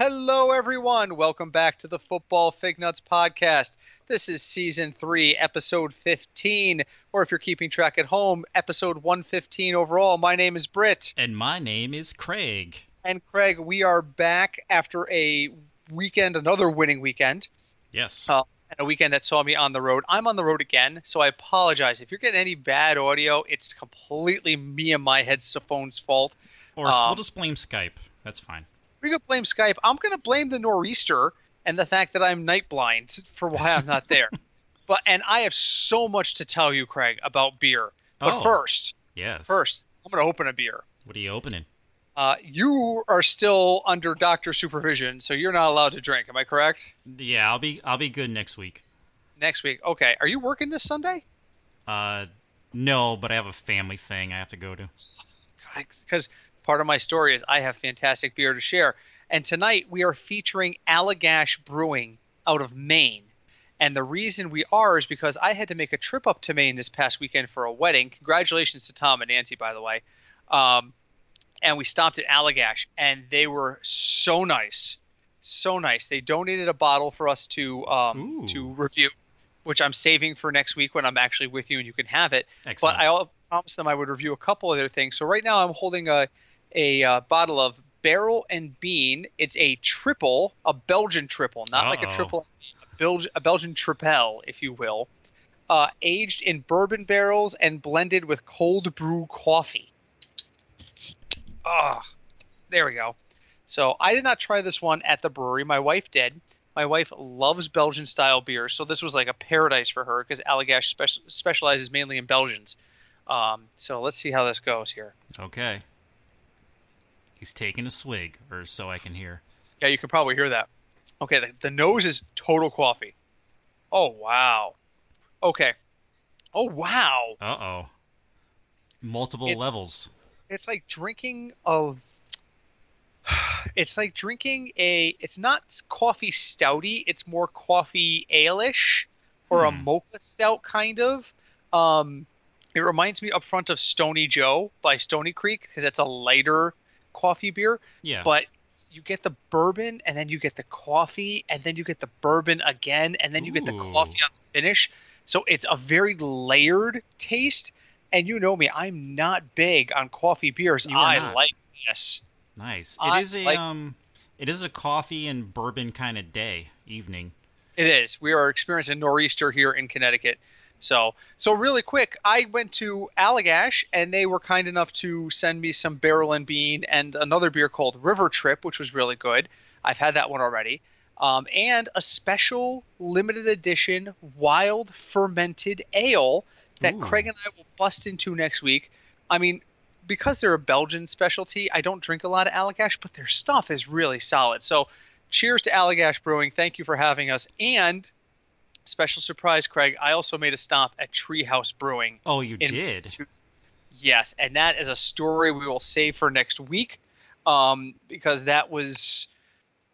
Hello, everyone. Welcome back to the Football Fignuts podcast. This is season 3, episode 15, or if you're keeping track at home, episode 115 overall. My name is Britt. And my name is Craig. And Craig, we are back after a weekend, another winning weekend. Yes. And a weekend that saw me on the road. I'm on the road again, so I apologize. If you're getting any bad audio, it's completely me and my headphone's fault. Or we'll just blame Skype. That's fine. We could blame Skype. I'm going to blame the nor'easter and the fact that I'm night blind for why I'm not there. And I have so much to tell you, Craig, about beer. But first, I'm going to open a beer. What are you opening? You are still under doctor supervision, so you're not allowed to drink. Am I correct? Yeah, I'll be good next week. Next week. Okay. Are you working this Sunday? No, but I have a family thing I have to go to. Because part of my story is I have fantastic beer to share. And tonight we are featuring Allagash Brewing out of Maine. And the reason we are is because I had to make a trip up to Maine this past weekend for a wedding. Congratulations to Tom and Nancy, by the way. And we stopped at Allagash, and they were so nice. So nice. They donated a bottle for us to review, which I'm saving for next week when I'm actually with you and you can have it. Excellent. But I promised them I would review a couple other things. So right now I'm holding a bottle of Barrel and Bean. It's a triple, a Belgian triple, not like a triple, a Belgian tripel, if you will, aged in bourbon barrels and blended with cold brew coffee. There we go. So I did not try this one at the brewery. My wife did. My wife loves Belgian-style beers, so this was like a paradise for her because Allagash specializes mainly in Belgians. So let's see how this goes here. Okay. He's taking a swig, or so I can hear. Yeah, you can probably hear that. Okay, the nose is total coffee. Oh, wow. Okay. Oh, wow. Uh-oh. Multiple levels. It's like drinking it's like drinking it's not coffee stouty, it's more coffee ale-ish or a mocha stout kind of. It reminds me up front of Stony Joe by Stony Creek because it's a lighter coffee beer. Yeah. But you get the bourbon and then you get the coffee and then you get the bourbon again and then you get the coffee on the finish. So it's a very layered taste. And you know me, I'm not big on coffee beers. I like this. Nice. It is a coffee and bourbon kind of evening. It is. We are experiencing nor'easter here in Connecticut. So really quick, I went to Allagash, and they were kind enough to send me some Barrel and Bean and another beer called River Trip, which was really good. I've had that one already. And a special limited edition wild fermented ale that Craig and I will bust into next week. I mean, because they're a Belgian specialty, I don't drink a lot of Allagash, but their stuff is really solid. So cheers to Allagash Brewing. Thank you for having us. And special surprise, Craig, I also made a stop at Treehouse Brewing. Oh, you did? Yes, and that is a story we will save for next week because that was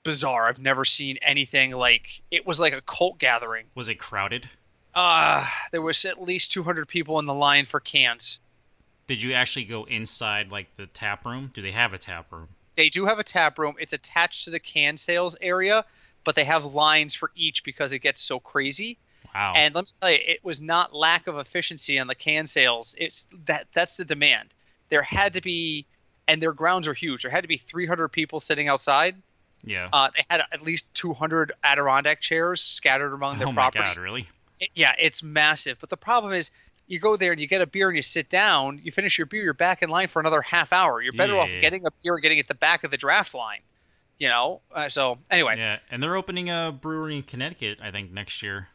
bizarre. I've never seen anything like – it was like a cult gathering. Was it crowded? There was at least 200 people in the line for cans. Did you actually go inside like the tap room? Do they have a tap room? They do have a tap room. It's attached to the can sales area, but they have lines for each because it gets so crazy. Wow. And let me tell you, it was not lack of efficiency on the can sales. It's that's the demand. There had to be, and their grounds are huge. There had to be 300 people sitting outside. Yeah. They had at least 200 Adirondack chairs scattered among their property. Oh my God, really? Yeah, it's massive. But the problem is you go there and you get a beer and you sit down, you finish your beer, you're back in line for another half hour. You're better off getting a beer and getting at the back of the draft line, you know? So anyway. Yeah, and they're opening a brewery in Connecticut, I think, next year.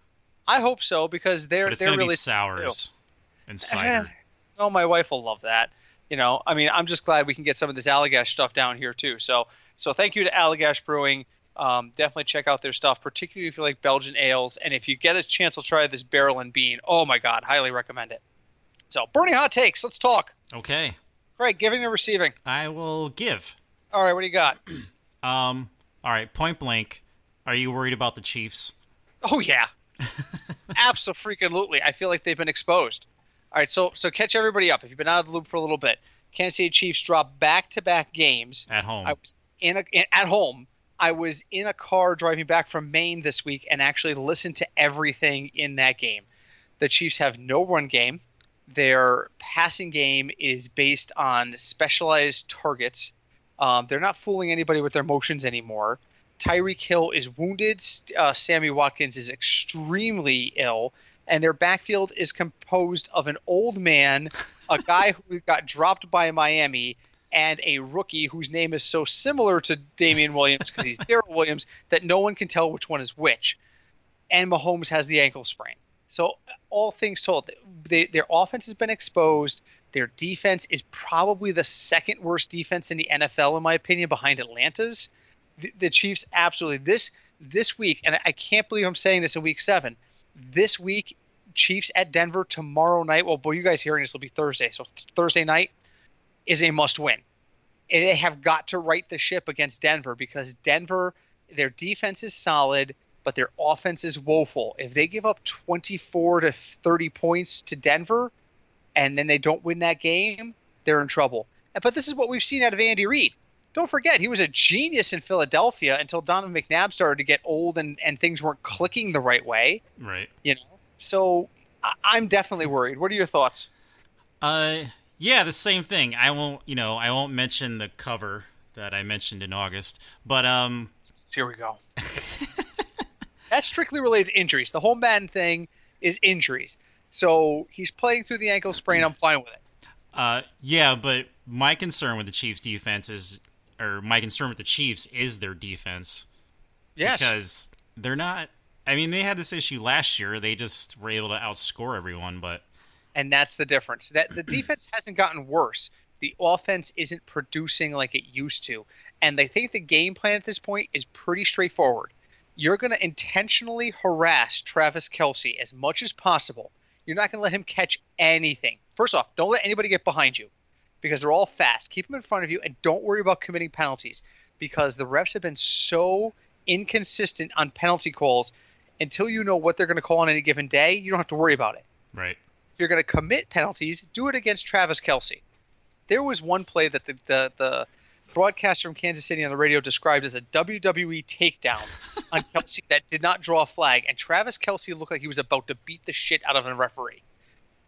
I hope so because they're going to really be sours and cider. Oh, my wife will love that. You know, I mean, I'm just glad we can get some of this Allagash stuff down here too. So thank you to Allagash Brewing. Definitely check out their stuff, particularly if you like Belgian ales. And if you get a chance to try this Barrel and Bean, oh my God, highly recommend it. So, burning hot takes. Let's talk. Okay. Craig, giving or receiving? I will give. All right, what do you got? All right, point blank. Are you worried about the Chiefs? Oh, yeah. Absolutely. I feel like they've been exposed. All right, so catch everybody up. If you've been out of the loop for a little bit, Kansas City Chiefs dropped back-to-back games. At home. I was at home. I was in a car driving back from Maine this week and actually listened to everything in that game. The Chiefs have no run game. Their passing game is based on specialized targets. They're not fooling anybody with their motions anymore. Tyreek Hill is wounded. Sammy Watkins is extremely ill. And their backfield is composed of an old man, a guy who got dropped by Miami, and a rookie whose name is so similar to Damian Williams because he's Darrell Williams that no one can tell which one is which. And Mahomes has the ankle sprain. So all things told, their offense has been exposed. Their defense is probably the second worst defense in the NFL, in my opinion, behind Atlanta's. The Chiefs absolutely this week, and I can't believe I'm saying this in week 7. This week, Chiefs at Denver tomorrow night. Well, boy, you guys hearing this will be Thursday, so Thursday night is a must-win. And they have got to right the ship against Denver because Denver, their defense is solid, but their offense is woeful. If they give up 24 to 30 points to Denver and then they don't win that game, they're in trouble. But this is what we've seen out of Andy Reid. Don't forget, he was a genius in Philadelphia until Donovan McNabb started to get old and things weren't clicking the right way. Right. So I'm definitely worried. What are your thoughts? Yeah, the same thing. I won't mention the cover that I mentioned in August, but here we go. That's strictly related to injuries. The whole Madden thing is injuries. So he's playing through the ankle sprain. I'm fine with it. Yeah, but my concern with the Chiefs' defense is their defense. Yes. Because they're not. I mean, they had this issue last year. They just were able to outscore everyone, but. And that's the difference. That the defense hasn't gotten worse. The offense isn't producing like it used to. And I think the game plan at this point is pretty straightforward. You're going to intentionally harass Travis Kelce as much as possible. You're not going to let him catch anything. First off, don't let anybody get behind you because they're all fast. Keep them in front of you and don't worry about committing penalties because the refs have been so inconsistent on penalty calls. Until you know what they're going to call on any given day, you don't have to worry about it. Right. If you're going to commit penalties, do it against Travis Kelce. There was one play that the broadcaster from Kansas City on the radio described as a WWE takedown on Kelce that did not draw a flag, and Travis Kelce looked like he was about to beat the shit out of a referee.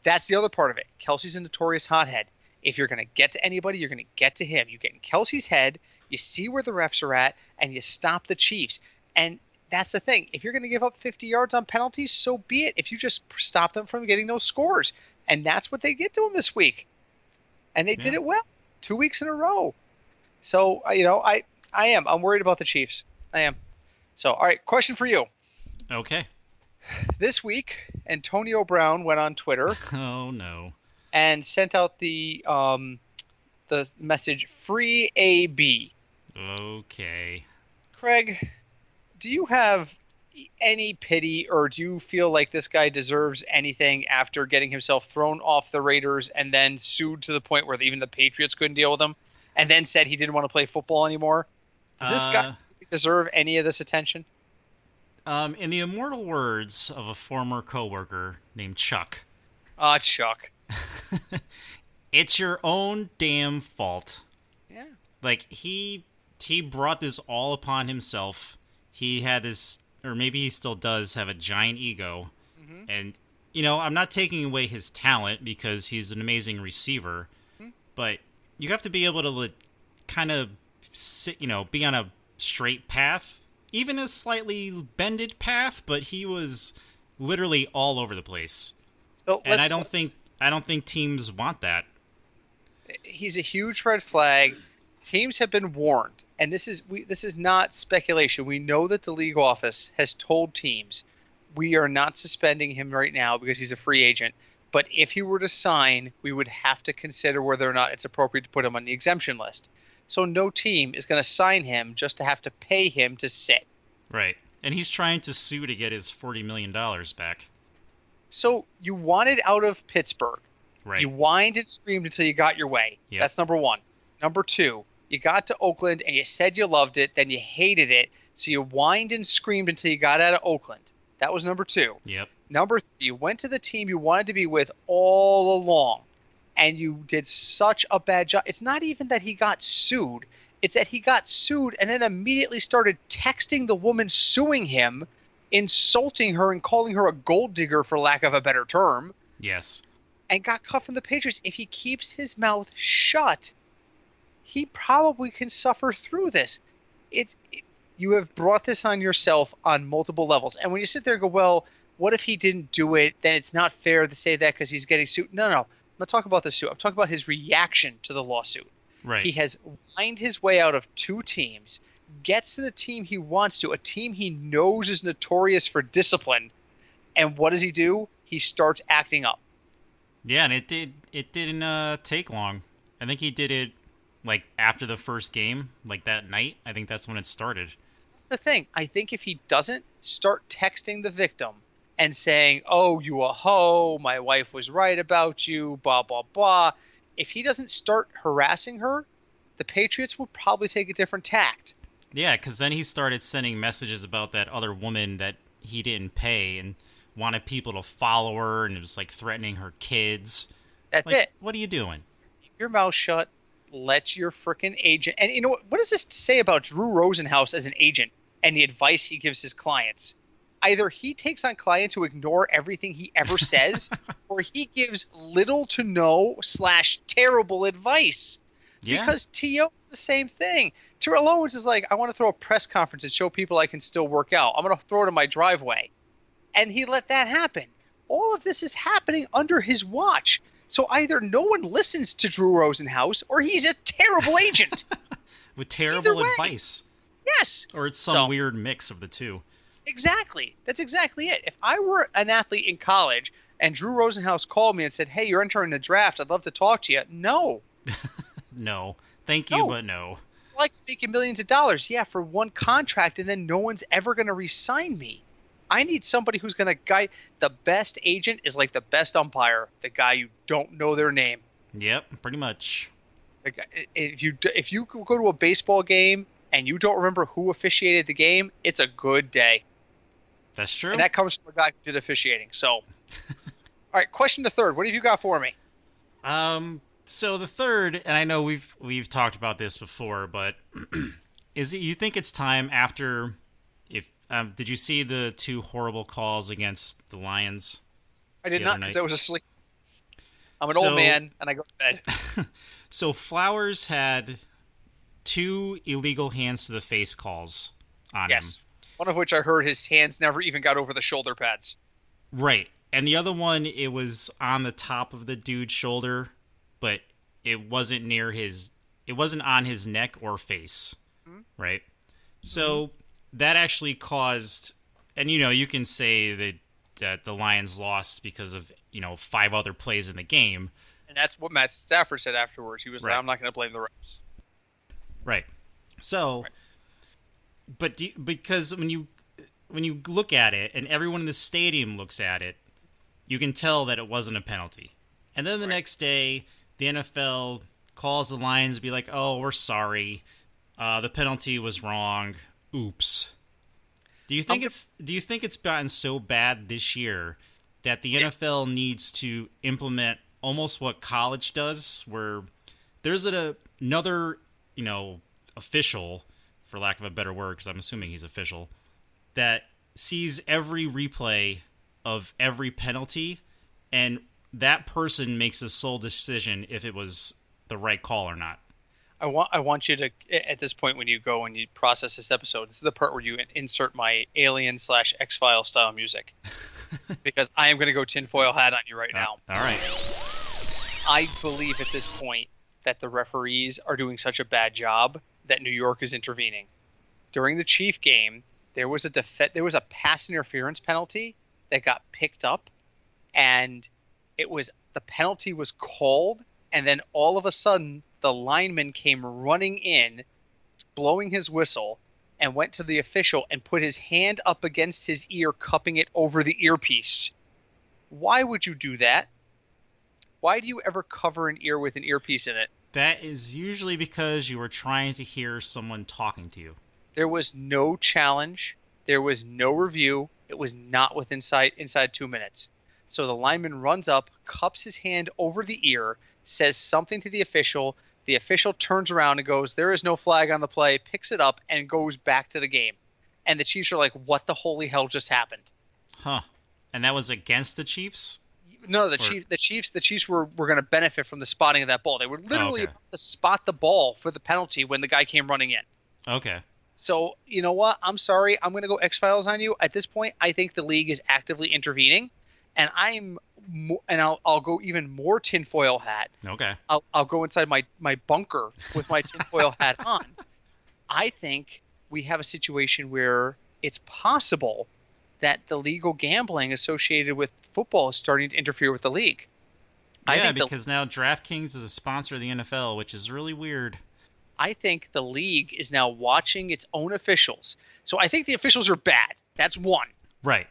That's the other part of it. Kelce's a notorious hothead. If you're going to get to anybody, you're going to get to him. You get in Kelce's head, you see where the refs are at, and you stop the Chiefs. And that's the thing. If you're going to give up 50 yards on penalties, so be it. If you just stop them from getting those scores. And that's what they get to them this week. And they did it well. 2 weeks in a row. So, I'm worried about the Chiefs. I am. So, all right, question for you. Okay. This week, Antonio Brown went on Twitter. Oh, no. And sent out the message, free AB. Okay. Craig, do you have any pity or do you feel like this guy deserves anything after getting himself thrown off the Raiders and then sued to the point where even the Patriots couldn't deal with him and then said he didn't want to play football anymore? Does this guy deserve any of this attention? In the immortal words of a former coworker named Chuck. Chuck. It's your own damn fault. Yeah. Like, he brought this all upon himself. He had this, or maybe he still does, have a giant ego. Mm-hmm. And, I'm not taking away his talent because he's an amazing receiver. Mm-hmm. But you have to be able to kind of be on a straight path. Even a slightly bended path, but he was literally all over the place. So and I don't think teams want that. He's a huge red flag. Teams have been warned, and this is not speculation. We know that the league office has told teams we are not suspending him right now because he's a free agent. But if he were to sign, we would have to consider whether or not it's appropriate to put him on the exemption list. So no team is going to sign him just to have to pay him to sit. Right. And he's trying to sue to get his $40 million back. So you wanted out of Pittsburgh. Right. You whined and screamed until you got your way. Yep. That's number one. Number two, you got to Oakland and you said you loved it, then you hated it, so you whined and screamed until you got out of Oakland. That was number two. Yep. Number three, you went to the team you wanted to be with all along, and you did such a bad job. It's not even that he got sued. It's that he got sued and then immediately started texting the woman suing him, insulting her and calling her a gold digger, for lack of a better term. Yes. And got cut from the Patriots. If he keeps his mouth shut, he probably can suffer through this. You have brought this on yourself on multiple levels. And when you sit there and go, well, what if he didn't do it? Then it's not fair to say that because he's getting sued. No. I'm not talking about the suit. I'm talking about his reaction to the lawsuit. Right. He has whined his way out of 2 teams, gets to the team he wants to, a team he knows is notorious for discipline. And what does he do? He starts acting up. Yeah, and it didn't take long. I think he did it like after the first game, like that night. I think that's when it started. That's the thing. I think if he doesn't start texting the victim and saying, oh, you a hoe, my wife was right about you, blah, blah, blah. If he doesn't start harassing her, the Patriots will probably take a different tact. Yeah, because then he started sending messages about that other woman that he didn't pay and wanted people to follow her, and it was like threatening her kids. That's like, it. What are you doing? Keep your mouth shut. Let your freaking agent. And you know what does this say about Drew Rosenhaus as an agent and the advice he gives his clients? Either he takes on clients who ignore everything he ever says, or he gives little to no / terrible advice. Yeah. Because T.O. is the same thing. Terrell Owens is like, I want to throw a press conference and show people I can still work out. I'm going to throw it in my driveway. And he let that happen. All of this is happening under his watch. So either no one listens to Drew Rosenhaus, or he's a terrible agent. With terrible advice. Yes. Or it's some weird mix of the two. Exactly. That's exactly it. If I were an athlete in college and Drew Rosenhaus called me and said, hey, you're entering the draft, I'd love to talk to you. No. No. Thank you, but no. I like making millions of dollars. Yeah, for one contract, and then no one's ever going to re-sign me. I need somebody who's going to guide. The best agent is like the best umpire, the guy you don't know their name. Yep, pretty much. If you go to a baseball game and you don't remember who officiated the game, it's a good day. That's true. And that comes from a guy who did officiating. So, all right, question the third. What have you got for me? So the third, and I know we've talked about this before, but is it you think it's time after? Did you see the 2 horrible calls against the Lions? I did not, because I was asleep. I'm an old man, and I go to bed. So Flowers had 2 illegal hands to the face calls on him. Yes. One of which I heard his hands never even got over the shoulder pads. Right. And the other one, it was on the top of the dude's shoulder, but it wasn't it wasn't on his neck or face. Mm-hmm. Right? So that actually caused, and you can say that the Lions lost because of, 5 other plays in the game. And that's what Matt Stafford said afterwards. He was like, I'm not going to blame the refs. Right. So, but because when you look at it and everyone in the stadium looks at it, you can tell that it wasn't a penalty. And then the next day, the NFL calls the Lions and be like, oh, we're sorry. The penalty was wrong. Oops. Do you think it's gotten so bad this year that the NFL needs to implement almost what college does, where there's another, official, for lack of a better word, because I'm assuming he's official, that sees every replay of every penalty, and that person makes the sole decision if it was the right call or not? I want you to, at this point when you go and you process this episode, this is the part where you insert my Alien / X-Files style music. Because I am going to go tinfoil hat on you right now. All right. I believe at this point that the referees are doing such a bad job that New York is intervening. During the Chief game, there was a pass interference penalty that got picked up, and the penalty was called, and then all of a sudden the lineman came running in, blowing his whistle, and went to the official and put his hand up against his ear, cupping it over the earpiece. Why would you do that? Why do you ever cover an ear with an earpiece in it? That is usually because you were trying to hear someone talking to you. There was no challenge. There was no review. It was not inside 2 minutes. So the lineman runs up, cups his hand over the ear, says something to the official. The official turns around and goes, "There is no flag on the play," picks it up, and goes back to the game. And the Chiefs are like, "What the holy hell just happened?" Huh. And that was against the Chiefs? No, the Chiefs were going to benefit from the spotting of that ball. They were literally about to spot the ball for the penalty when the guy came running in. Okay. So, you know what? I'm sorry. I'm going to go X-Files on you. At this point, I think the league is actively intervening, and I'll go even more tinfoil hat. Okay. I'll go inside my bunker with my tinfoil hat on. I think we have a situation where it's possible that the legal gambling associated with football is starting to interfere with the league. Yeah, because now DraftKings is a sponsor of the NFL, which is really weird. I think the league is now watching its own officials. So I think the officials are bad. That's one. Right.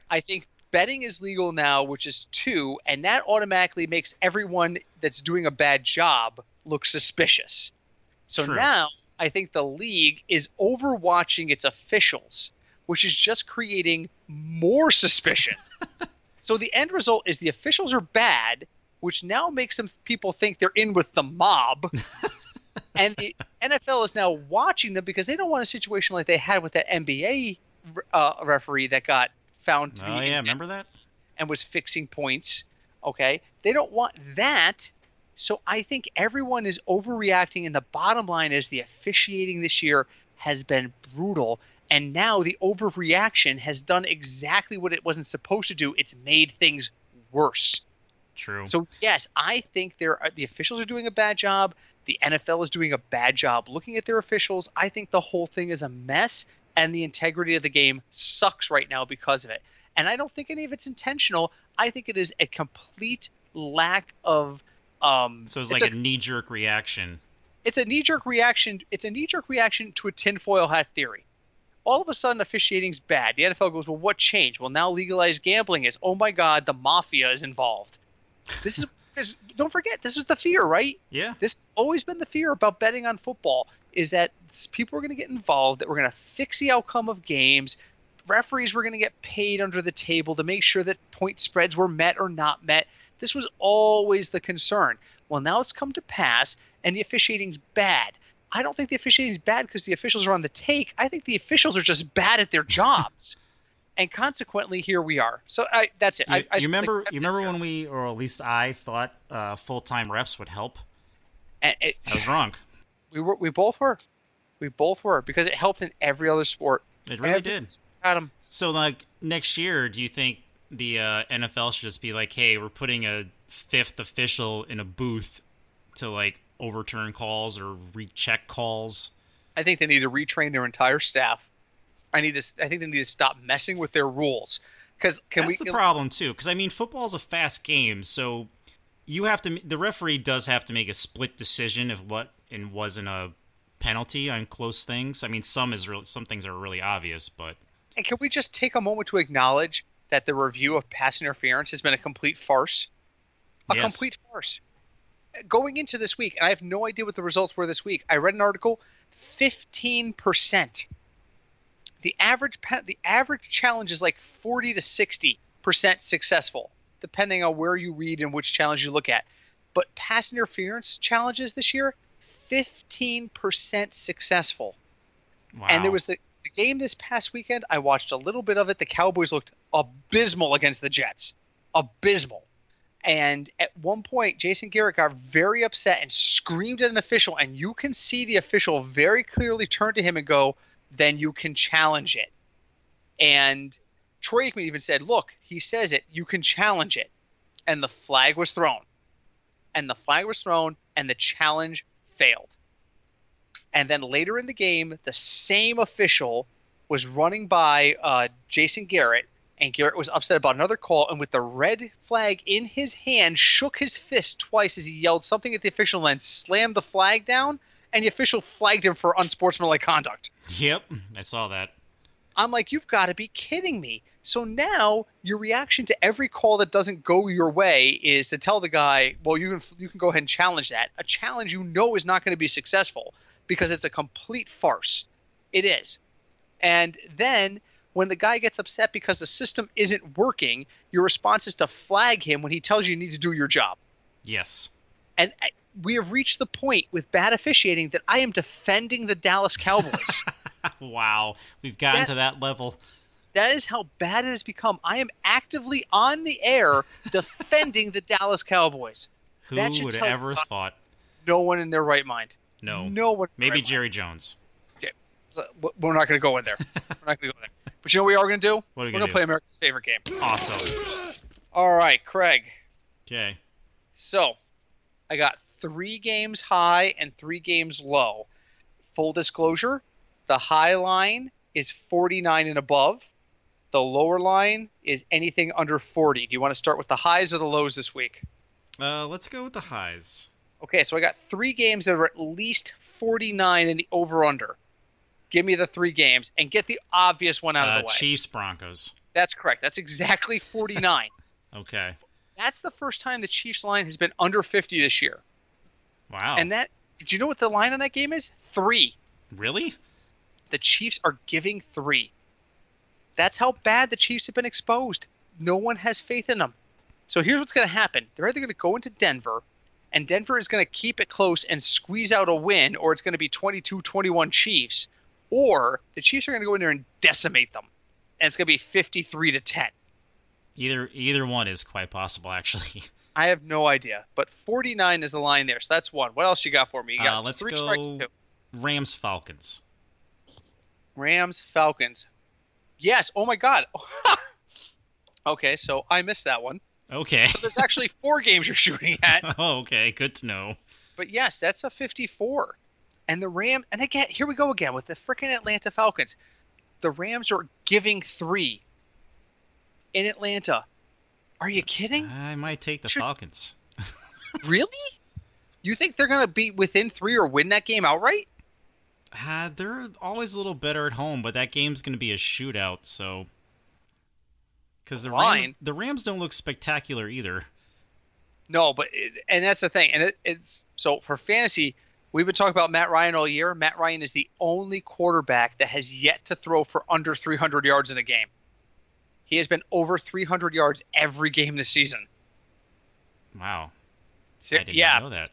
I think betting is legal now, which is two, and that automatically makes everyone that's doing a bad job look suspicious. So True. Now I think the league is overwatching its officials, which is just creating more suspicion. So the end result is the officials are bad, which now makes some people think they're in with the mob. And the NFL is now watching them because they don't want a situation like they had with that NBA referee that got found to be remember that? And was fixing points. Okay, they don't want that. So I think everyone is overreacting, and the bottom line is the officiating this year has been brutal, and now the overreaction has done exactly what it wasn't supposed to do. It's made things worse. True. So yes, I think the officials are doing a bad job. The NFL is doing a bad job looking at their officials. I think the whole thing is a mess, and the integrity of the game sucks right now because of it. And I don't think any of it's intentional. I think it is a complete lack of so it's like a knee-jerk reaction. It's a knee-jerk reaction. It's a knee-jerk reaction to a tinfoil hat theory. All of a sudden, officiating's bad. The NFL goes, well, what changed? Well, now legalized gambling is. Oh my God, the mafia is involved. This is don't forget, this is the fear, right? Yeah. This has always been the fear about betting on football, is that people are going to get involved, that we're going to fix the outcome of games. Referees were going to get paid under the table to make sure that point spreads were met or not met. This was always the concern. Well, now it's come to pass, and the officiating's bad. I don't think the officiating's bad because the officials are on the take. I think the officials are just bad at their jobs. And consequently, here we are. So that's it. You remember when we, or at least I, thought full-time refs would help? I was wrong. We both were. We both were, because it helped in every other sport. It really did. Adam. So, like, next year, do you think the NFL should just be like, hey, we're putting a fifth official in a booth to, like, overturn calls or recheck calls? I think they need to retrain their entire staff. I think they need to stop messing with their rules. That's the problem too. Because I mean, football's a fast game, so the referee does have to make a split decision if what and wasn't a penalty on close things. I mean, some things are really obvious, but. And can we just take a moment to acknowledge that the review of pass interference has been a complete farce? Complete farce. Going into this week, and I have no idea what the results were this week. I read an article, 15%. The average challenge is like 40 to 60% successful, depending on where you read and which challenge you look at. But pass interference challenges this year, 15% successful. Wow. And there was the game this past weekend. I watched a little bit of it. The Cowboys looked abysmal against the Jets. Abysmal. And at one point, Jason Garrett got very upset and screamed at an official. And you can see the official very clearly turn to him and go, then you can challenge it. And Troy Aikman even said, look, he says it, you can challenge it. And the flag was thrown. And the challenge failed. And then later in the game, the same official was running by Jason Garrett, and Garrett was upset about another call, and with the red flag in his hand, shook his fist twice as he yelled something at the official and then slammed the flag down, and the official flagged him for unsportsmanlike conduct. Yep, I saw that. I'm like, you've got to be kidding me. So now your reaction to every call that doesn't go your way is to tell the guy, well, you can go ahead and challenge that. A challenge you know is not going to be successful because it's a complete farce. It is. And then when the guy gets upset because the system isn't working, your response is to flag him when he tells you you need to do your job. Yes. And we have reached the point with bad officiating that I am defending the Dallas Cowboys. Wow, we've gotten to that level. That is how bad it has become. I am actively on the air defending the Dallas Cowboys. Who would have ever thought? No one in their right mind. No. No one. Maybe Jerry Jones. Okay. We're not going to go in there. We're not going to go in there. But you know what we are going to do? What are we We're going to play America's favorite game. Awesome. All right, Craig. Okay. So, I got 3 games high and 3 games low. Full disclosure, the high line is 49 and above. The lower line is anything under 40. Do you want to start with the highs or the lows this week? Let's go with the highs. Okay, so I got 3 games that are at least 49 in the over-under. Give me the 3 games and get the obvious one out of the way. Chiefs, Broncos. That's correct. That's exactly 49. Okay. That's the first time the Chiefs line has been under 50 this year. Wow. And did you know what the line on that game is? 3. Really? The Chiefs are giving 3. That's how bad the Chiefs have been exposed. No one has faith in them. So here's what's going to happen. They're either going to go into Denver, and Denver is going to keep it close and squeeze out a win, or it's going to be 22-21 Chiefs, or the Chiefs are going to go in there and decimate them, and it's going to be 53-10. Either one is quite possible, actually. I have no idea, but 49 is the line there, so that's one. What else you got for me? You got let's 3 go strikes and 2. Rams, Falcons. Rams, Falcons. Yes. Oh, my God. Okay, so I missed that one. Okay. So there's actually 4 games you're shooting at. Oh, okay. Good to know. But yes, that's a 54. And the Rams, and again, here we go again with the freaking Atlanta Falcons. The Rams are giving 3 in Atlanta. Are you kidding? I might take the Falcons. Really? You think they're going to be within 3 or win that game outright? They're always a little better at home, but that game's going to be a shootout, so... Because the Rams don't look spectacular either. No, and that's the thing. And it's so for fantasy, we've been talking about Matt Ryan all year. Matt Ryan is the only quarterback that has yet to throw for under 300 yards in a game. He has been over 300 yards every game this season. Wow. I did not know that.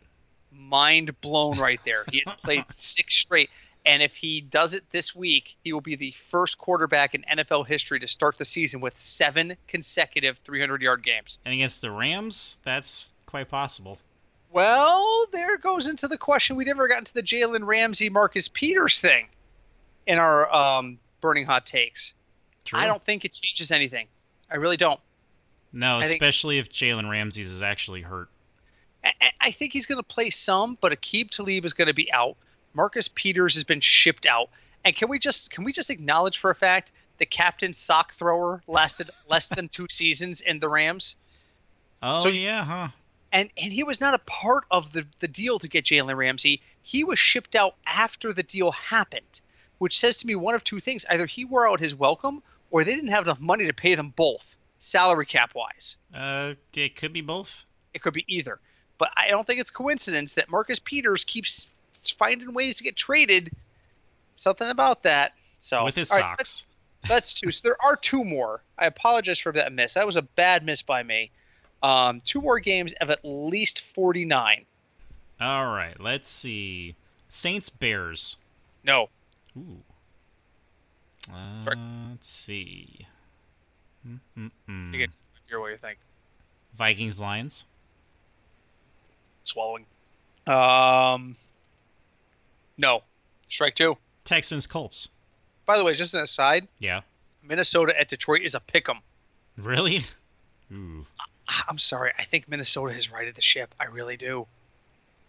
Mind blown right there. He has played 6 straight. And if he does it this week, he will be the first quarterback in NFL history to start the season with 7 consecutive 300-yard games. And against the Rams, that's quite possible. Well, there goes into the question. We never got into the Jalen Ramsey, Marcus Peters thing in our Burning Hot Takes. True. I don't think it changes anything. I really don't. No, especially if Jalen Ramsey is actually hurt. I think he's going to play some, but Aqib Talib is going to be out. Marcus Peters has been shipped out. And can we just acknowledge for a fact the captain sock thrower lasted less than 2 seasons in the Rams? Oh, yeah, huh? And he was not a part of the deal to get Jalen Ramsey. He was shipped out after the deal happened, which says to me one of 2 things. Either he wore out his welcome or they didn't have enough money to pay them both, salary cap-wise. It could be both. It could be either. But I don't think it's coincidence that Marcus Peters keeps finding ways to get traded. Something about that. So with his socks. So that's 2. So there are 2 more. I apologize for that miss. That was a bad miss by me. 2 more games of at least 49. All right. Let's see. Saints, Bears. No. Ooh. Let's see. Take it your way, you think. Vikings, Lions. Swallowing. No. Strike 2. Texans, Colts. By the way, just an aside. Yeah. Minnesota at Detroit is a pick'em. Really? Ooh. I'm sorry. I think Minnesota has righted the ship. I really do.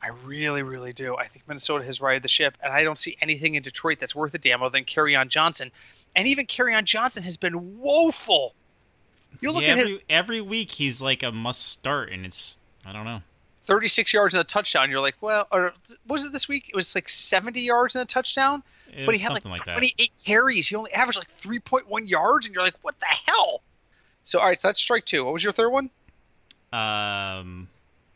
I really, really do. I think Minnesota has righted the ship, and I don't see anything in Detroit that's worth a damn other than Kerryon Johnson. And even Kerryon Johnson has been woeful. You look at his every week he's like a must start, and it's I don't know. 36 yards and a touchdown. You're like, well, or was it this week? It was like 70 yards and a touchdown. But he had like 28 carries. He only averaged like 3.1 yards, and you're like, what the hell? So all right, so that's strike 2. What was your third one?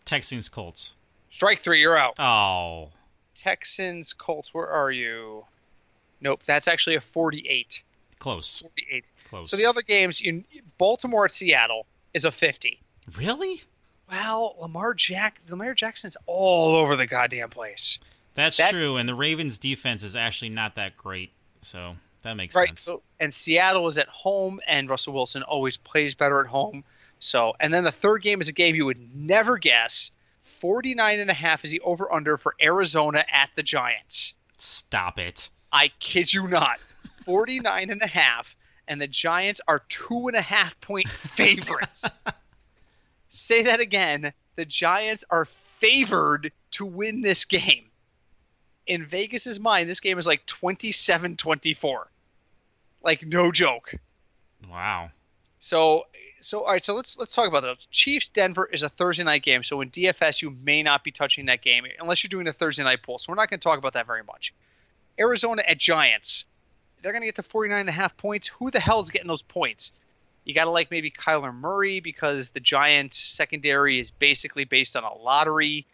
Texans, Colts. Strike 3, you're out. Oh. Texans, Colts, where are you? Nope, that's actually a 48. Close. 48. Close. So the other games, Baltimore at Seattle is a 50. Really? Well, Lamar Jackson's all over the goddamn place. That's true, and the Ravens' defense is actually not that great, so that makes right. sense. So, and Seattle is at home, and Russell Wilson always plays better at home. So, and then the third game is a game you would never guess. 49.5 is the over-under for Arizona at the Giants. Stop it. I kid you not. 49.5, and the Giants are 2.5-point favorites. Say that again. The Giants are favored to win this game. In Vegas's mind, this game is like 27-24. Like, no joke. Wow. So all right, so let's talk about that. Chiefs Denver is a Thursday night game, so in DFS you may not be touching that game unless you're doing a Thursday night pool. So we're not going to talk about that very much. Arizona at Giants. They're going to get to 49.5 points. Who the hell is getting those points? You got to like maybe Kyler Murray because the Giants secondary is basically based on a lottery.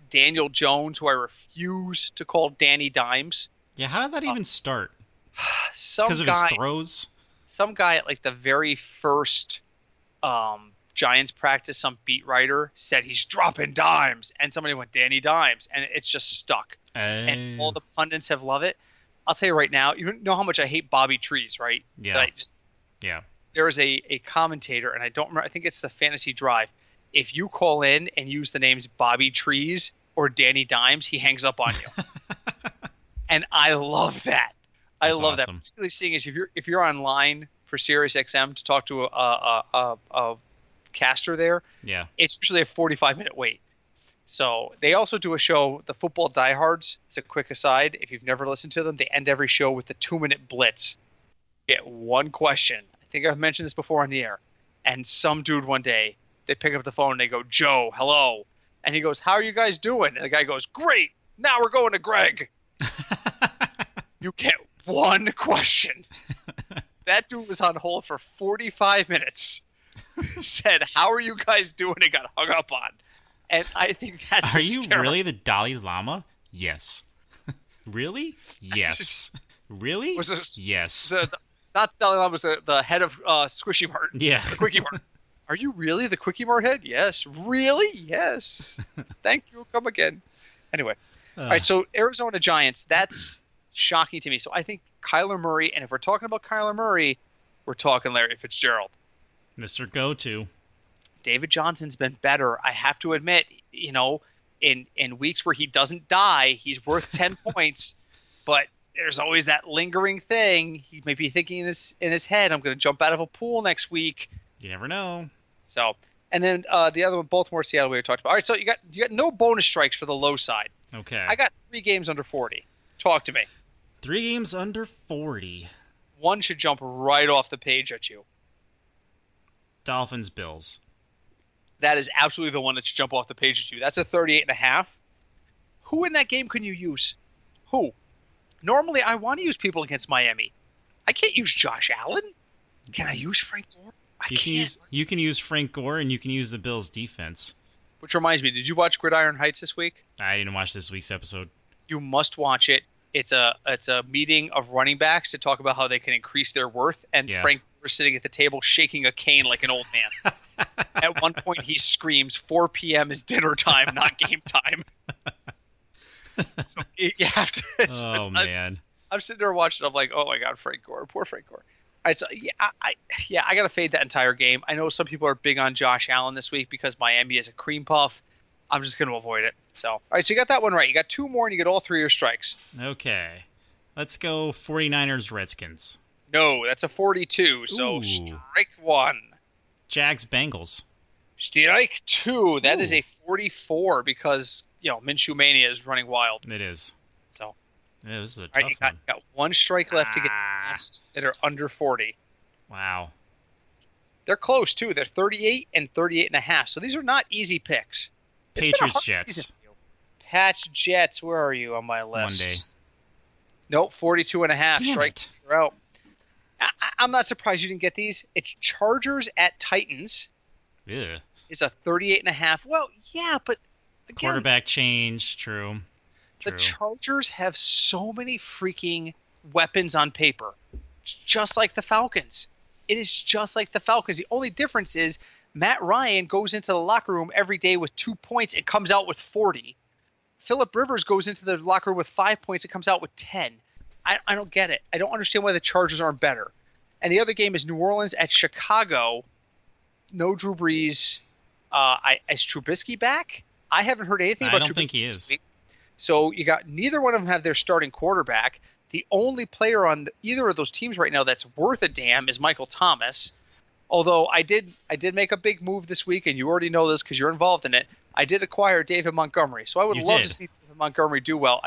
Daniel Jones, who I refuse to call Danny Dimes. Yeah, how did that even start? Because of his throws? Some guy at like the very first Giants practice, some beat writer said he's dropping dimes, and somebody went Danny Dimes, and it's just stuck. And all the pundits have loved it. I'll tell you right now, you know how much I hate Bobby Trees, right? Yeah. Yeah. There is a commentator, and I don't remember, I think it's the Fantasy Drive. If you call in and use the names Bobby Trees or Danny Dimes, he hangs up on you. And I love that. I love that. Particularly seeing as if you're online for SiriusXM to talk to a caster there, yeah, it's usually a 45-minute wait. So they also do a show, the Football Diehards. It's a quick aside. If you've never listened to them, they end every show with the 2-minute blitz. You get one question. I think I've mentioned this before on the air. And some dude one day, they pick up the phone and they go, Joe, hello. And he goes, how are you guys doing? And the guy goes, great. Now we're going to Greg. You get one question. That dude was on hold for 45 minutes. Said, how are you guys doing? And got hung up on. And I think that's hysterical. Are you really the Dalai Lama? Yes. Really? Yes. Really? Yes. Not Dalai Lama, was the head of Squishy Mart. Yeah. The Quickie Mart. Are you really the Quickie Mart head? Yes. Really? Yes. Thank you. Come again. Anyway. All right, so Arizona Giants, that's shocking to me. So I think Kyler Murray, and if we're talking about Kyler Murray, we're talking Larry Fitzgerald. Mr. Go-To. David Johnson's been better. I have to admit, in weeks where he doesn't die, he's worth 10 points, but there's always that lingering thing. He may be thinking in his head, I'm going to jump out of a pool next week. You never know. So, and then the other one, Baltimore, Seattle, we talked about. All right, so you got no bonus strikes for the low side. Okay. I got 3 games under 40. Talk to me. 3 games under 40. One should jump right off the page at you. Dolphins, Bills. That is absolutely the one that should jump off the page at you. That's a 38.5. Who in that game can you use? Who? Normally, I want to use people against Miami. I can't use Josh Allen. Can I use Frank Gore? You can use Frank Gore, and you can use the Bills' defense. Which reminds me, did you watch Gridiron Heights this week? I didn't watch this week's episode. You must watch it. It's a meeting of running backs to talk about how they can increase their worth, and Frank Gore sitting at the table shaking a cane like an old man. At one point, he screams, 4 p.m. is dinner time, not game time. So you have to. Man. I'm sitting there watching. I'm like, oh my God, Frank Gore, poor Frank Gore. All right, so I gotta fade that entire game. I know some people are big on Josh Allen this week because Miami is a cream puff. I'm just gonna avoid it. So, all right, so you got that one right. You got 2 more, and you get all 3 of your strikes. Okay, let's go 49ers Redskins. No, that's a 42. So strike 1. Jags Bengals. Strike 2. That is a 44 because Minshew Mania is running wild. It is. So. Yeah, this is a tough one. You got 1 strike left to get the last that are under 40. Wow. They're close, too. They're 38 and 38.5. So these are not easy picks. Patriots Jets. Pats Jets. Where are you on my list? Monday. Nope, 42.5. Strike. You're out. I'm not surprised you didn't get these. It's Chargers at Titans. Yeah. It's a 38.5. Well, yeah, but again, quarterback change. True. The Chargers have so many freaking weapons on paper, just like the Falcons. It is just like the Falcons. The only difference is Matt Ryan goes into the locker room every day with 2 points and comes out with 40. Phillip Rivers goes into the locker room with 5 points and comes out with 10. I don't get it. I don't understand why the Chargers aren't better. And the other game is New Orleans at Chicago. No Drew Brees. Is Trubisky back? I haven't heard anything about Trubisky. I don't think he is. So you got neither one of them have their starting quarterback. The only player on either of those teams right now that's worth a damn is Michael Thomas. Although I did make a big move this week, and you already know this because you're involved in it. I did acquire David Montgomery, so I would love to see David Montgomery do well.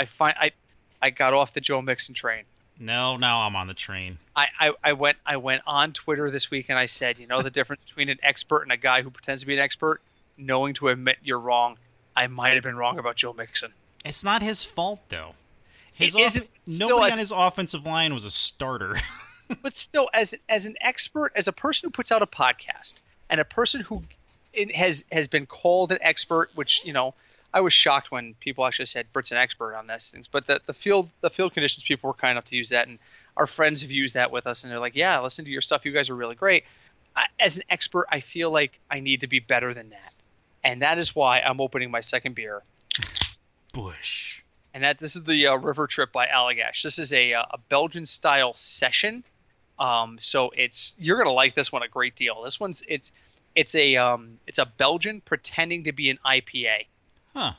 I got off the Joe Mixon train. No, now I'm on the train. I went on Twitter this week and I said, the difference between an expert and a guy who pretends to be an expert, knowing to admit you're wrong. I might have been wrong about Joe Mixon. It's not his fault though. Nobody on his offensive line was a starter. But still, as an expert, as a person who puts out a podcast, and a person who has been called an expert, which I was shocked when people actually said Britt's an expert on these things. But the field conditions people were kind enough to use that, and our friends have used that with us, and they're like, "Yeah, listen to your stuff. You guys are really great." As an expert, I feel like I need to be better than that, and that is why I'm opening my second beer. Bush. And this is the River Trip by Allagash. This is a Belgian style session. So you're gonna like this one a great deal. This one's it's a Belgian pretending to be an IPA. Huh.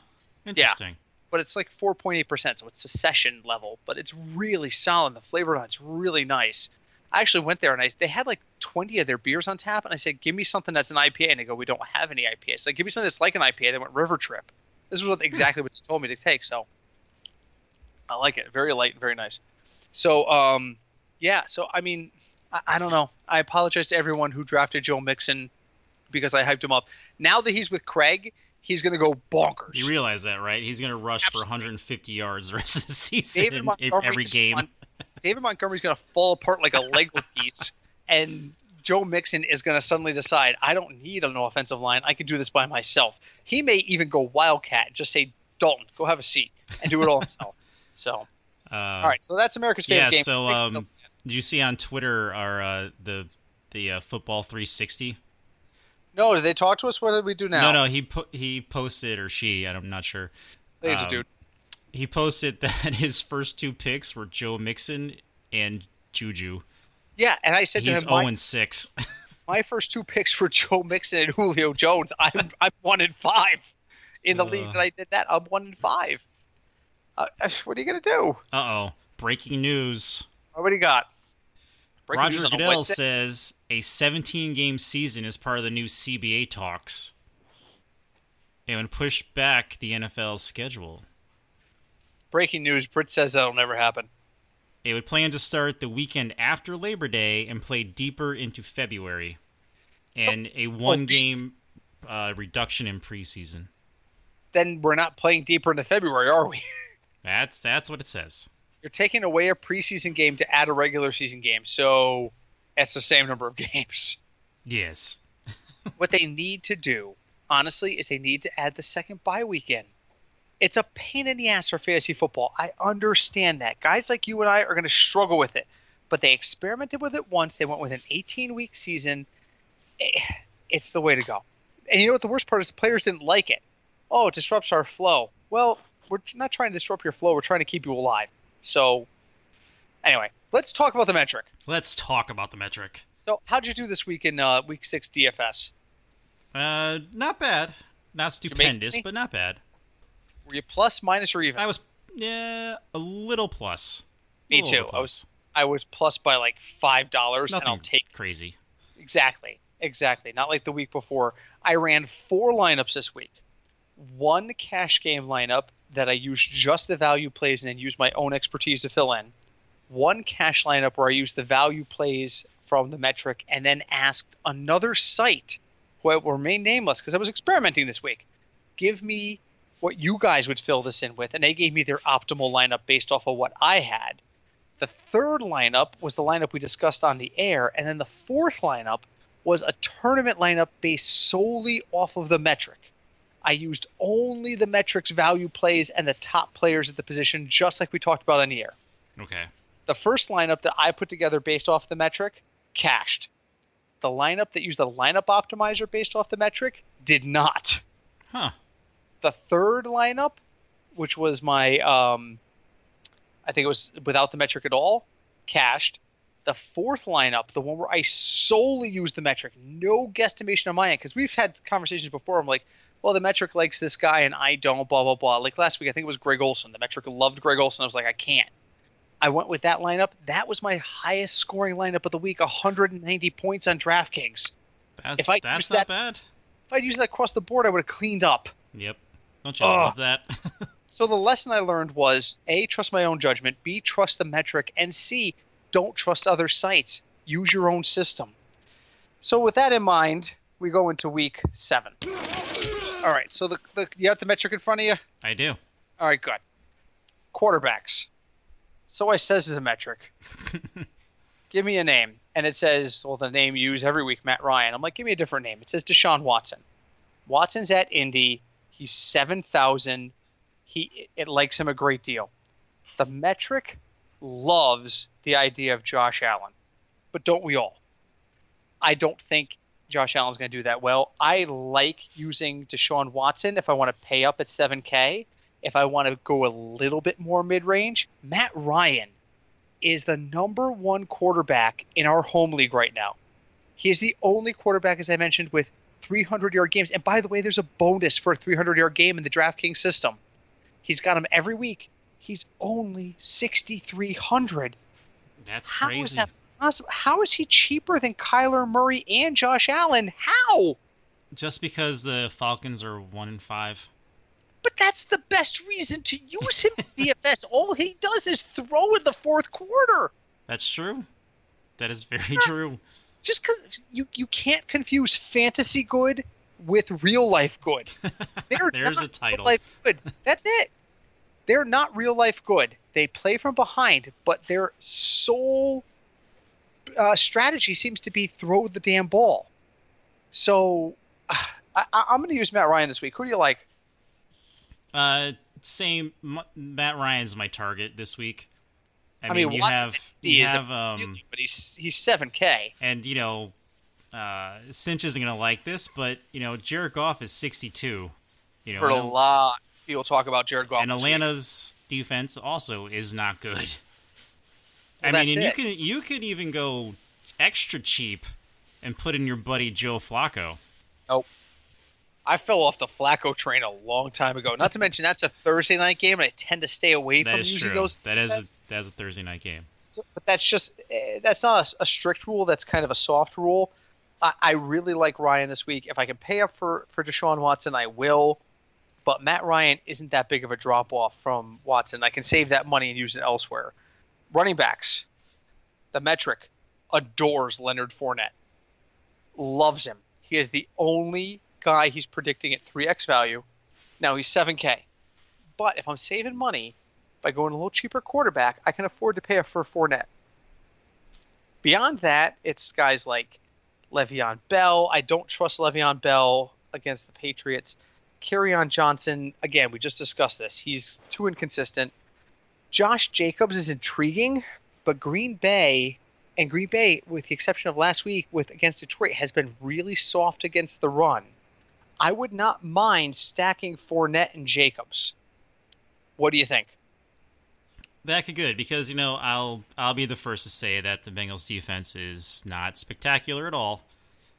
Interesting. Yeah, but it's like 4.8%, so it's a session level, but it's really solid. The flavor on it's really nice. I actually went there and they had like 20 of their beers on tap, and I said, "Give me something that's an IPA," and they go, "We don't have any IPA." So give me something that's like an IPA. They went River Trip. This is exactly what they told me to take. So I like it. Very light and very nice. So yeah. So I mean, I don't know. I apologize to everyone who drafted Joe Mixon because I hyped him up. Now that he's with Craig, he's going to go bonkers. You realize that, right? He's going to rush for 150 yards the rest of the season in every game. David Montgomery's going to fall apart like a Lego piece, and Joe Mixon is going to suddenly decide, I don't need an offensive line. I can do this by myself. He may even go Wildcat and just say, Dalton, go have a seat, and do it all himself. So, all right. So that's America's favorite game. Yeah, so did you see on Twitter the Football 360? No, did they talk to us? What did we do now? No, he posted, or she, I'm not sure. He's a dude. He posted that his first two picks were Joe Mixon and Juju. Yeah, and I said to him, he's 0-6. My first two picks were Joe Mixon and Julio Jones. I'm 1-5 in the league that I did that. I'm 1-5. What are you gonna do? Uh-oh. Breaking news. What do you got? Roger Goodell says a 17-game season is part of the new CBA talks. It would push back the NFL's schedule. Breaking news, Britt says that'll never happen. It would plan to start the weekend after Labor Day and play deeper into February. And a one-game reduction in preseason. Then we're not playing deeper into February, are we? That's what it says. You're taking away a preseason game to add a regular season game, so it's the same number of games. Yes. What they need to do, honestly, is they need to add the second bye weekend. It's a pain in the ass for fantasy football. I understand that. Guys like you and I are going to struggle with it. But they experimented with it once. They went with an 18-week season. It's the way to go. And you know what the worst part is? The players didn't like it. Oh, it disrupts our flow. Well, we're not trying to disrupt your flow. We're trying to keep you alive. So, anyway, let's talk about the metric. So, how'd you do this week in Week 6 DFS? Not bad. Not stupendous, but not bad. Were you plus, minus, or even? I was, a little plus. Me too. I was plus by like $5, Nothing and I'll take crazy. Exactly. Not like the week before. I ran 4 lineups this week. 1 cash game lineup that I used just the value plays and then used my own expertise to fill in. 1 cash lineup where I used the value plays from the metric and then asked another site, who will remain nameless because I was experimenting this week, give me what you guys would fill this in with, and they gave me their optimal lineup based off of what I had. The third lineup was the lineup we discussed on the air, and then the fourth lineup was a tournament lineup based solely off of the metric. I used only the metric's value plays and the top players at the position, just like we talked about on the air. Okay. The first lineup that I put together based off the metric, cashed. The lineup that used the lineup optimizer based off the metric did not. Huh. The third lineup, which was my, I think it was without the metric at all, cashed. The fourth lineup, the one where I solely used the metric, no guesstimation on my end, because we've had conversations before. I'm like, well, the metric likes this guy and I don't, blah, blah, blah. Like last week, I think it was Greg Olson. The metric loved Greg Olson. I was like, I can't. I went with that lineup. That was my highest scoring lineup of the week, 190 points on DraftKings. That's not bad. If I'd used that across the board, I would have cleaned up. Yep. Don't you love that? So the lesson I learned was, A, trust my own judgment, B, trust the metric, and C, don't trust other sites. Use your own system. So with that in mind, we go into week 7. All right, so you have the metric in front of you? I do. All right, good. Quarterbacks. So I says as a metric, give me a name. And it says, well, the name you use every week, Matt Ryan. I'm like, give me a different name. It says Deshaun Watson. Watson's at Indy. He's 7,000. It likes him a great deal. The metric loves the idea of Josh Allen. But don't we all? I don't think Josh Allen's going to do that well. I like using Deshaun Watson if I want to pay up at 7K. If I want to go a little bit more mid-range, Matt Ryan is the number 1 quarterback in our home league right now. He is the only quarterback, as I mentioned, with 300-yard games. And by the way, there's a bonus for a 300-yard game in the DraftKings system. He's got him every week. He's only 6,300. That's crazy. How is that possible? How is he cheaper than Kyler Murray and Josh Allen? How? Just because the Falcons are 1-5. But that's the best reason to use him in DFS. All he does is throw in the fourth quarter. That's true. That is very true. Just because you can't confuse fantasy good with real life good. There's a title. Real life good. That's it. They're not real life good. They play from behind, but their sole strategy seems to be throw the damn ball. So I'm going to use Matt Ryan this week. Who do you like? Same. Matt Ryan's my target this week. I mean, you Watson have but he's 7K. And Cinch isn't gonna like this, but Jared Goff is 62. Heard a lot of people talk about Jared Goff. And Atlanta's defense also is not good. Well, and you could even go extra cheap and put in your buddy Joe Flacco. Oh. I fell off the Flacco train a long time ago. Not to mention that's a Thursday night game, and I tend to stay away from using those. That is a Thursday night game. So, but that's not a strict rule. That's kind of a soft rule. I really like Ryan this week. If I can pay up for Deshaun Watson, I will. But Matt Ryan isn't that big of a drop off from Watson. I can save that money and use it elsewhere. Running backs. The metric adores Leonard Fournette. Loves him. He is the only guy he's predicting at 3x value. Now he's 7K. But if I'm saving money by going a little cheaper quarterback, I can afford to pay up for Fournette. Beyond that, it's guys like Le'Veon Bell. I don't trust Le'Veon Bell against the Patriots. Kerryon Johnson, again, we just discussed this. He's too inconsistent. Josh Jacobs is intriguing, but Green Bay, with the exception of last week against Detroit, has been really soft against the run. I would not mind stacking Fournette and Jacobs. What do you think? That could good because I'll be the first to say that the Bengals defense is not spectacular at all.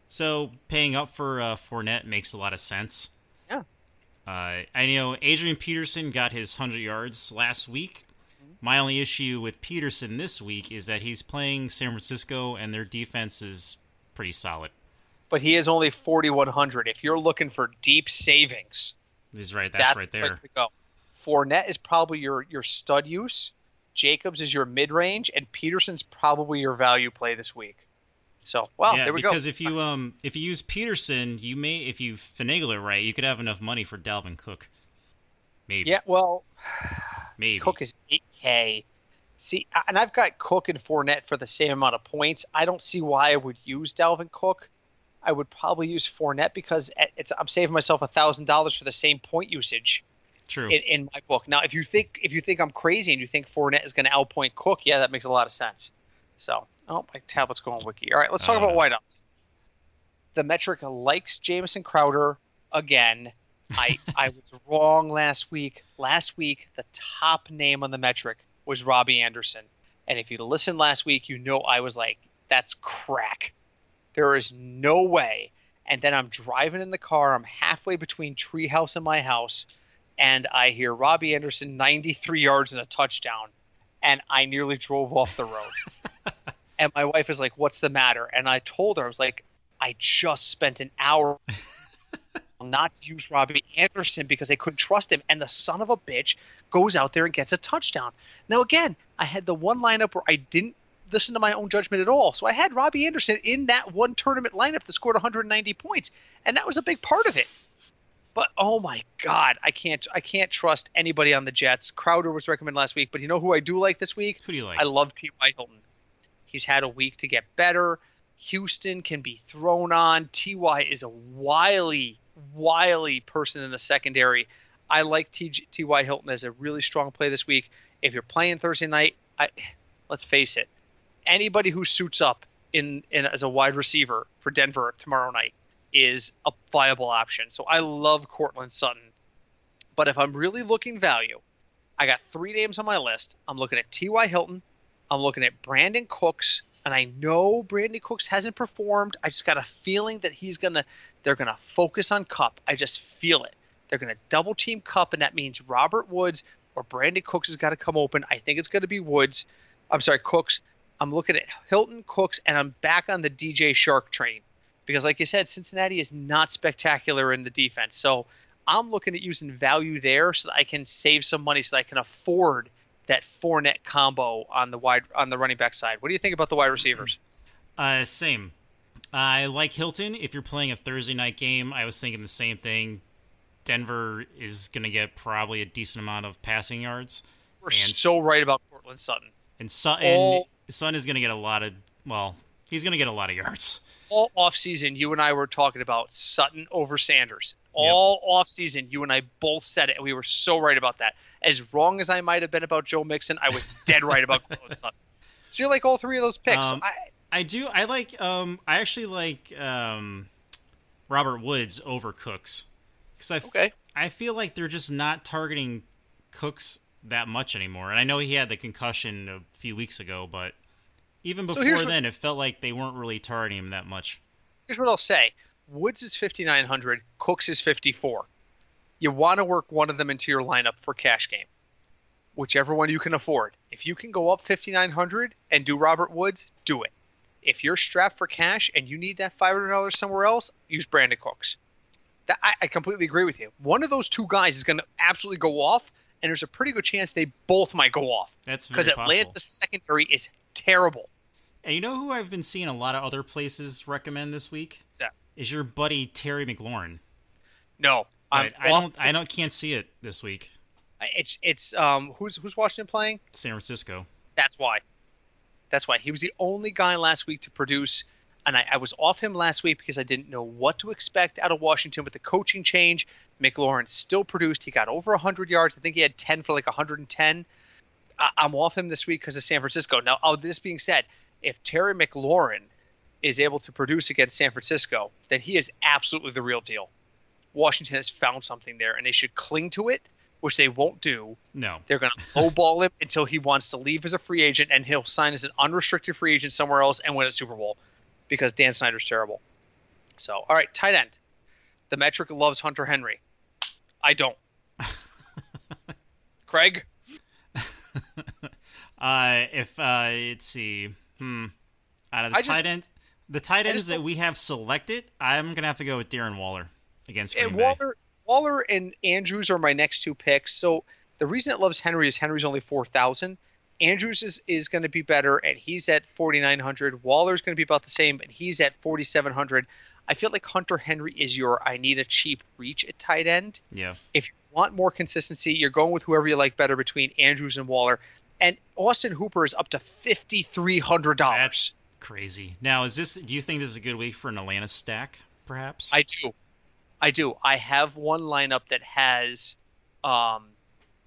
So paying up for Fournette makes a lot of sense. Yeah. I know Adrian Peterson got his 100 yards last week. My only issue with Peterson this week is that he's playing San Francisco and their defense is pretty solid. But he is only 4,100. If you're looking for deep savings, he's right. That's right there. The place to go. Fournette is probably your stud use. Jacobs is your mid range, and Peterson's probably your value play this week. So, there we go. Because if you use Peterson, you may, if you finagle it right, you could have enough money for Dalvin Cook. Maybe. Yeah. Well, maybe Cook is 8K. See, and I've got Cook and Fournette for the same amount of points. I don't see why I would use Dalvin Cook. I would probably use Fournette because I'm saving myself $1,000 for the same point usage. True. In my book. Now, if you think I'm crazy and you think Fournette is going to outpoint Cook, yeah, that makes a lot of sense. So, my tablet's going wiki. All right, let's talk about wideouts. The metric likes Jamison Crowder again. I was wrong last week. Last week, the top name on the metric was Robbie Anderson. And if you listened last week, you know I was like, that's crack. There is no way. And then I'm driving in the car. I'm halfway between Treehouse and my house. And I hear Robbie Anderson 93 yards and a touchdown. And I nearly drove off the road. And my wife is like, what's the matter? And I told her, I was like, I just spent an hour not use Robbie Anderson because I couldn't trust him. And the son of a bitch goes out there and gets a touchdown. Now, again, I had the one lineup where I didn't listen to my own judgment at all. So I had Robbie Anderson in that one tournament lineup that scored 190 points. And that was a big part of it. But, oh, my God, I can't trust anybody on the Jets. Crowder was recommended last week. But you know who I do like this week? Who do you like? I love T.Y. Hilton. He's had a week to get better. Houston can be thrown on. T.Y. is a wily person in the secondary. I like T.Y. Hilton as a really strong play this week. If you're playing Thursday night, let's face it, anybody who suits up in as a wide receiver for Denver tomorrow night is a viable option. So I love Cortland Sutton. But if I'm really looking value, I got 3 names on my list. I'm looking at T.Y. Hilton. I'm looking at Brandon Cooks. And I know Brandon Cooks hasn't performed. I just got a feeling that they're going to focus on Kupp. I just feel it. They're going to double team Kupp, and that means Robert Woods or Brandon Cooks has got to come open. I think it's going to be Cooks. I'm looking at Hilton, Cooks, and I'm back on the DJ Shark train. Because like you said, Cincinnati is not spectacular in the defense. So I'm looking at using value there so that I can save some money so that I can afford that Fournette combo on the running back side. What do you think about the wide receivers? Same. I like Hilton. If you're playing a Thursday night game, I was thinking the same thing. Denver is going to get probably a decent amount of passing yards. We're so right about Cortland Sutton. And Sutton is going to get he's going to get a lot of yards. All offseason, you and I were talking about Sutton over Sanders. All offseason, you and I both said it, and we were so right about that. As wrong as I might have been about Joe Mixon, I was dead right about Cortland Sutton. So you like all 3 of those picks. I do. I actually like Robert Woods over Cooks. Because I feel like they're just not targeting Cooks that much anymore. And I know he had the concussion a few weeks ago, but even before then, it felt like they weren't really targeting him that much. Here's what I'll say. Woods is 5,900. Cooks is 54. You want to work one of them into your lineup for cash game. Whichever one you can afford. If you can go up 5,900 and do Robert Woods, do it. If you're strapped for cash and you need that $500 somewhere else, use Brandon Cooks. I completely agree with you. One of those 2 guys is going to absolutely go off, and there's a pretty good chance they both might go off. That's very possible. Because Atlanta's secondary is terrible. And you know who I've been seeing a lot of other places recommend this week? What's that? Is your buddy Terry McLaurin. No. I can't see it this week. It's who's Washington playing? San Francisco. That's why. He was the only guy last week to produce, and I was off him last week because I didn't know what to expect out of Washington with the coaching change. McLaurin still produced. He got over 100 yards. I think he had 10 for like 110. I'm off him this week because of San Francisco. Now, this being said, if Terry McLaurin is able to produce against San Francisco, then he is absolutely the real deal. Washington has found something there, and they should cling to it, which they won't do. No. They're going to lowball him until he wants to leave as a free agent, and he'll sign as an unrestricted free agent somewhere else and win a Super Bowl because Dan Snyder's terrible. So, all right, tight end. The metric loves Hunter Henry. I don't. Craig? Let's see. Out of the tight ends that we have selected, I'm going to have to go with Darren Waller against Green Bay. Waller and Andrews are my next 2 picks. So the reason it loves Henry is Henry's only 4,000. Andrews is going to be better, and he's at 4,900. Waller's going to be about the same, and he's at 4,700. I feel like Hunter Henry is I need a cheap reach at tight end. Yeah. If you want more consistency, you're going with whoever you like better between Andrews and Waller. And Austin Hooper is up to $5,300. That's crazy. Now, do you think this is a good week for an Atlanta stack, perhaps? I do. I have one lineup that has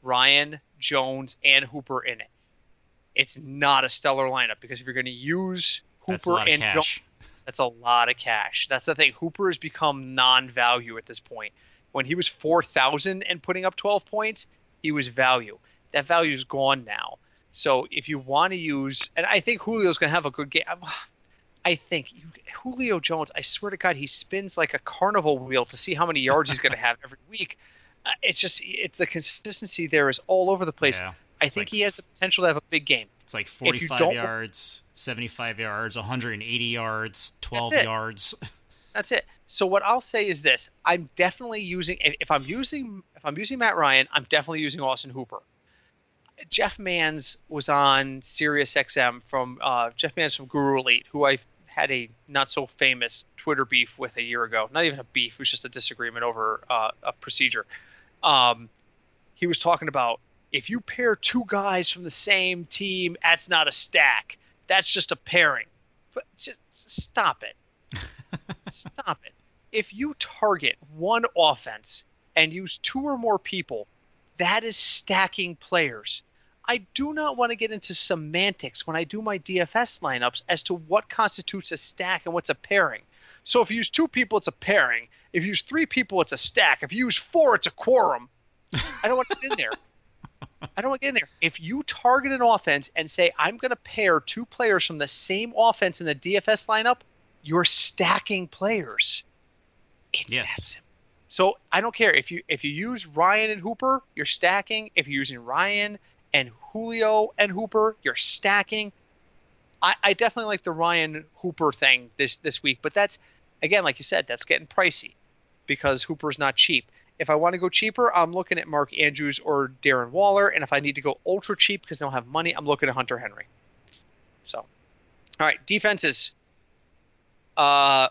Ryan, Jones, and Hooper in it. It's not a stellar lineup because if you're going to use Hooper and Jones, That's a lot of cash. That's the thing. Hooper has become non-value at this point. When he was 4,000 and putting up 12 points, he was value. That value is gone now. So if you want to use, and I think Julio's going to have a good game. I think Julio Jones, I swear to God, he spins like a carnival wheel to see how many yards he's going to have every week. It's the consistency there is all over the place. Yeah. I think he has the potential to have a big game. It's like 45 yards, 75 yards, 180 yards, 12 yards. That's it. So what I'll say is this: I'm definitely using if I'm using Matt Ryan, I'm definitely using Austin Hooper. Jeff Manns was on Sirius XM from Jeff Manns from Guru Elite, who I had a not so famous Twitter beef with a year ago. Not even a beef; it was just a disagreement over a procedure. He was talking about, if you pair two guys from the same team, that's not a stack. That's just a pairing. But just stop it. Stop it. If you target one offense and use two or more people, that is stacking players. I do not want to get into semantics when I do my DFS lineups as to what constitutes a stack and what's a pairing. So if you use two people, it's a pairing. If you use three people, it's a stack. If you use four, it's a quorum. I don't want to get in there. I don't want to get in there. If you target an offense and say, I'm going to pair two players from the same offense in the DFS lineup, you're stacking players. It's that simple. So I don't care. If you use Ryan and Hooper, you're stacking. If you're using Ryan and Julio and Hooper, you're stacking. I definitely like the Ryan Hooper thing this week. But that's, again, like you said, that's getting pricey because Hooper's not cheap. If I want to go cheaper, I'm looking at Mark Andrews or Darren Waller. And if I need to go ultra cheap because I don't have money, I'm looking at Hunter Henry. So, all right, defenses. I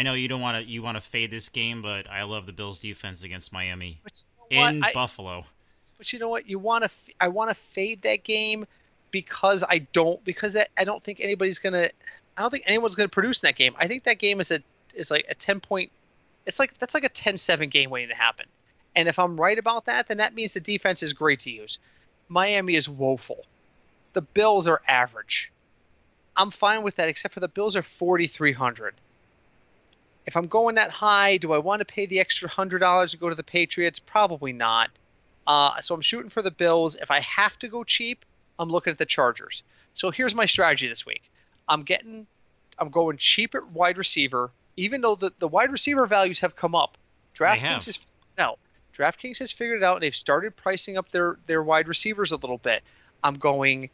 know you want to fade this game, but I love the Bills defense against Miami in Buffalo. But you know what? I want to fade that game because I don't think anyone's going to produce in that game. I think that game is like a 10 point. That's like a 10-7 game waiting to happen. And if I'm right about that, then that means the defense is great to use. Miami is woeful. The Bills are average. I'm fine with that, except for the Bills are 4,300. If I'm going that high, do I want to pay the extra $100 to go to the Patriots? Probably not. So I'm shooting for the Bills. If I have to go cheap, I'm looking at the Chargers. So here's my strategy this week. I'm going cheap at wide receiver, even though the wide receiver values have come up. DraftKings has figured it out. DraftKings has figured it out, and they've started pricing up their wide receivers a little bit. I'm going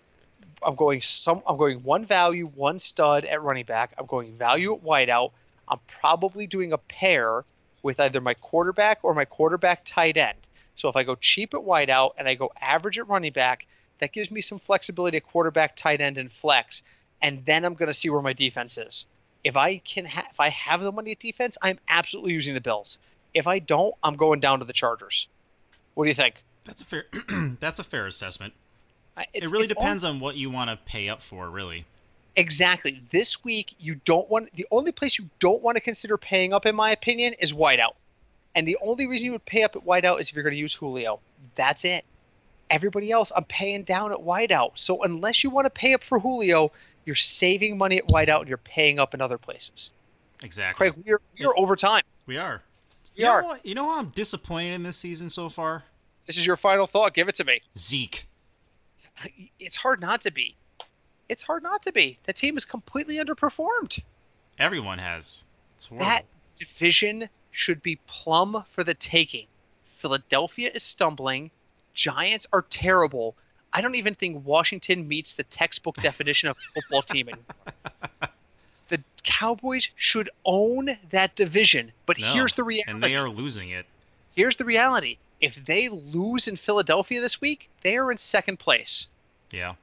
one value, one stud at running back. I'm going value at wideout. I'm probably doing a pair with either my quarterback or my quarterback tight end. So if I go cheap at wideout and I go average at running back, that gives me some flexibility at quarterback, tight end, and flex. And then I'm going to see where my defense is. If I have the money at defense, I'm absolutely using the Bills. If I don't, I'm going down to the Chargers. What do you think? That's a fair assessment. It really depends on what you want to pay up for, really. Exactly. This week, the only place you don't want to consider paying up, in my opinion, is wideout. And the only reason you would pay up at wideout is if you're going to use Julio. That's it. Everybody else, I'm paying down at wideout. So unless you want to pay up for Julio, you're saving money at wideout and you're paying up in other places. Exactly. Craig, we're over time. We are. We are. You know how I'm disappointed in this season so far? This is your final thought. Give it to me. Zeke. It's hard not to be. That team is completely underperformed. Everyone has. It's horrible. That division should be plumb for the taking. Philadelphia is stumbling. Giants are terrible. I don't even think Washington meets the textbook definition of a football team anymore. The Cowboys should own that division. But here's the reality. And they are losing it. Here's the reality. If they lose in Philadelphia this week, they are in second place. Yeah.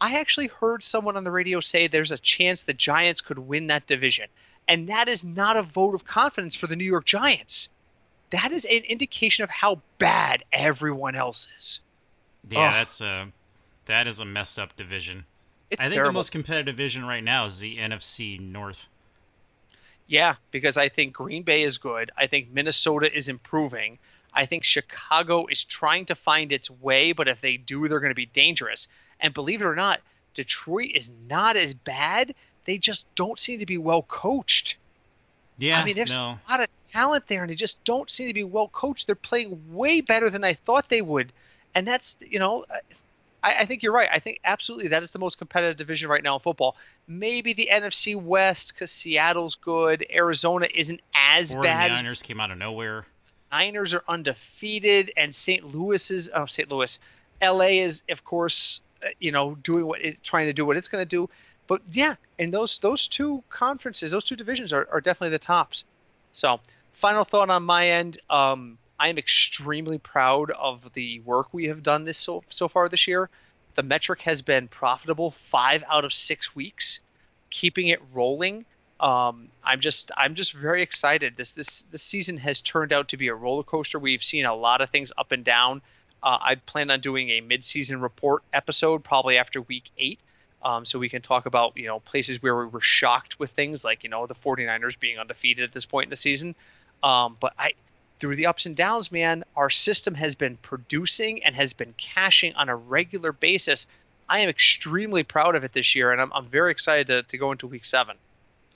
I actually heard someone on the radio say there's a chance the Giants could win that division. And that is not a vote of confidence for the New York Giants. That is an indication of how bad everyone else is. Yeah, that is a messed up division. It's I think terrible. the most competitive division right now is the NFC North. Yeah, because I think Green Bay is good. I think Minnesota is improving. I think Chicago is trying to find its way, but if they do, they're going to be dangerous. And believe it or not, Detroit is not as bad, they just don't seem to be well coached. Yeah, I mean, there's no. a lot of talent there, and they just don't seem to be well coached. They're playing way better than I thought they would, and that's, I think you're right. I think absolutely that is the most competitive division right now in football. Maybe the NFC West because Seattle's good. Arizona isn't as bad. 49ers came out of nowhere. Niners are undefeated, and St. Louis. LA is, of course, trying to do what it's going to do. But yeah, and those two conferences, those two divisions are definitely the tops. So, final thought on my end. I am extremely proud of the work we have done this so far this year. The metric has been profitable 5 out of 6 weeks, keeping it rolling. I'm just very excited. This season has turned out to be a roller coaster. We've seen a lot of things up and down. I plan on doing a mid-season report episode probably after week 8. So we can talk about, places where we were shocked with things like, the 49ers being undefeated at this point in the season. But through the ups and downs, man, our system has been producing and has been cashing on a regular basis. I am extremely proud of it this year, and I'm very excited to go into week 7.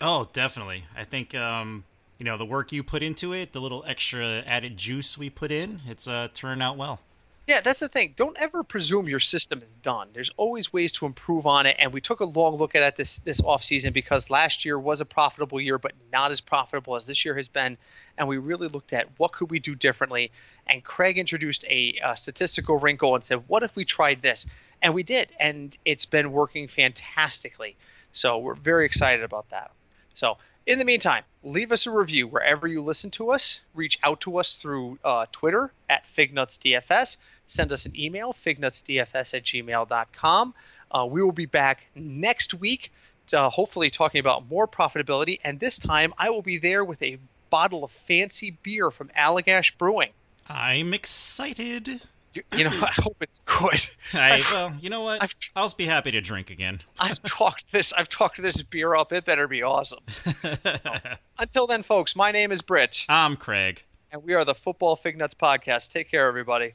Oh, definitely. I think, the work you put into it, the little extra added juice we put in, it's turned out well. Yeah, that's the thing. Don't ever presume your system is done. There's always ways to improve on it, and we took a long look at it this offseason because last year was a profitable year, but not as profitable as this year has been, and we really looked at what could we do differently, and Craig introduced a statistical wrinkle and said, what if we tried this? And we did, and it's been working fantastically. So we're very excited about that. So in the meantime, leave us a review wherever you listen to us. Reach out to us through Twitter at FignutsDFS. Send us an email, fignutsdfs@gmail.com. We will be back next week, hopefully talking about more profitability. And this time, I will be there with a bottle of fancy beer from Allagash Brewing. I'm excited. I hope it's good. Well, you know what? I'll just be happy to drink again. I've talked this beer up. It better be awesome. So, until then, folks, my name is Britt. I'm Craig. And we are the Football Fignuts Podcast. Take care, everybody.